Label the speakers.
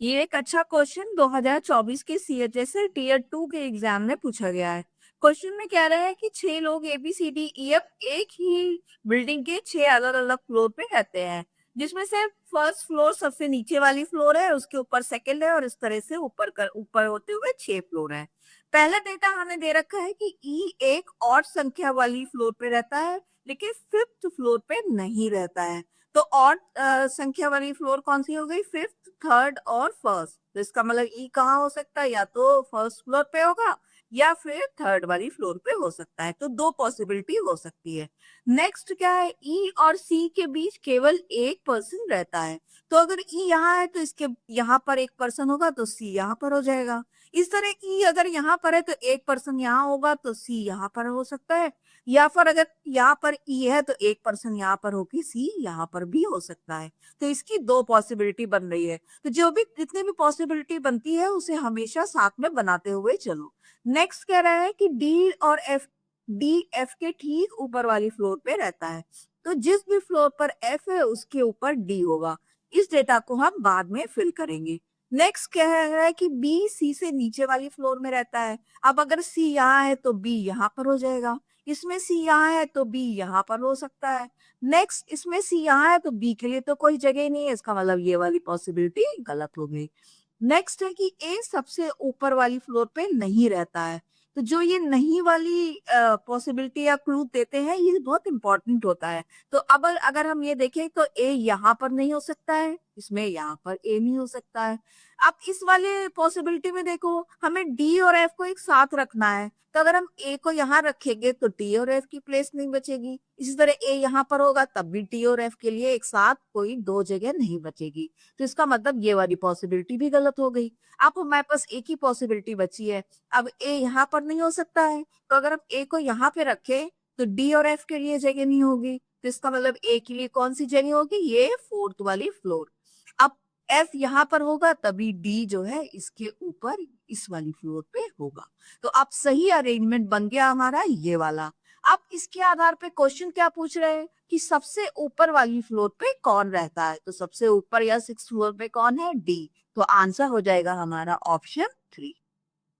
Speaker 1: ये एक अच्छा क्वेश्चन 2024 के सीएचएस से टीयर 2 के एग्जाम में पूछा गया है। क्वेश्चन में कह रहा है कि 6 लोग ABCDEF एक ही बिल्डिंग के 6 अलग-अलग फ्लोर पे रहते हैं, जिसमें से फर्स्ट फ्लोर सबसे नीचे वाली फ्लोर है, उसके ऊपर सेकंड है और इस तरह से ऊपर होते हुए 6 फ्लोर है। पहला डेटा हमें दे रखा है कि ई एक और संख्या वाली फ्लोर पे रहता है, लेकिन फिफ्थ फ्लोर पे नहीं रहता है। तो ऑड संख्या वाली फ्लोर कौन सी हो गई? फिफ्थ, थर्ड और फर्स्ट। तो इसका मतलब ई कहाँ हो सकता है? या तो फर्स्ट फ्लोर पे होगा या फिर थर्ड वाली फ्लोर पे हो सकता है। तो दो पॉसिबिलिटी हो सकती है। नेक्स्ट क्या है? ई और सी के बीच केवल एक पर्सन रहता है। तो अगर ई यहाँ है तो इसके यहाँ पर एक पर्सन होगा तो सी यहाँ पर हो जाएगा। इस तरह ई अगर यहाँ पर है तो एक पर्सन यहाँ होगा तो सी यहाँ पर हो सकता है। या फिर अगर यहाँ पर ई है तो एक पर्सन यहाँ पर होगी, सी यहाँ पर भी हो सकता है। तो इसकी दो पॉसिबिलिटी बन रही है। तो जो भी जितनी भी पॉसिबिलिटी बनती है उसे हमेशा साथ में बनाते हुए चलो। नेक्स्ट कह रहा है कि डी एफ के ठीक ऊपर वाली फ्लोर पे रहता है। तो जिस भी फ्लोर पर एफ है उसके ऊपर डी होगा। इस डेटा को हम बाद में फिल करेंगे। नेक्स्ट कह रहा है कि बी सी से नीचे वाली फ्लोर में रहता है। अब अगर सी यहाँ है तो बी यहाँ पर हो जाएगा। इसमें सी यहाँ है तो बी यहाँ पर हो सकता है। नेक्स्ट इसमें सी यहाँ है तो बी के लिए तो कोई जगह नहीं है, इसका मतलब ये वाली पॉसिबिलिटी गलत हो गई। नेक्स्ट है कि ए सबसे ऊपर वाली फ्लोर पे नहीं रहता है। तो जो ये नहीं वाली पॉसिबिलिटी या क्लू देते हैं ये बहुत इंपॉर्टेंट होता है। तो अब अगर हम ये देखें तो ए यहाँ पर नहीं हो सकता है, इसमें यहाँ पर ए नहीं हो सकता है। अब इस वाले पॉसिबिलिटी में देखो हमें डी और एफ को एक साथ रखना है। तो अगर हम ए को यहाँ रखेंगे तो डी और एफ की प्लेस नहीं बचेगी। इसी तरह ए यहाँ पर होगा तब भी डी और एफ के लिए एक साथ कोई दो जगह नहीं बचेगी। तो इसका मतलब ये वाली पॉसिबिलिटी भी गलत हो गई। अब हमारे पास एक ही पॉसिबिलिटी बची है। अब ए यहाँ पर नहीं हो सकता है, तो अगर हम ए को यहाँ पे रखें तो डी और एफ के लिए जगह नहीं होगी। तो इसका मतलब ए के लिए कौन सी जगह होगी? ये फोर्थ वाली फ्लोर। अब एफ यहाँ पर होगा तभी डी जो है इसके ऊपर इस वाली फ्लोर पे होगा। तो अब सही अरेंजमेंट बन गया हमारा ये वाला। अब इसके आधार पे क्वेश्चन क्या पूछ रहे हैं कि सबसे ऊपर वाली फ्लोर पे कौन रहता है? तो सबसे ऊपर या सिक्स फ्लोर पे कौन है? डी। तो आंसर हो जाएगा हमारा ऑप्शन 3।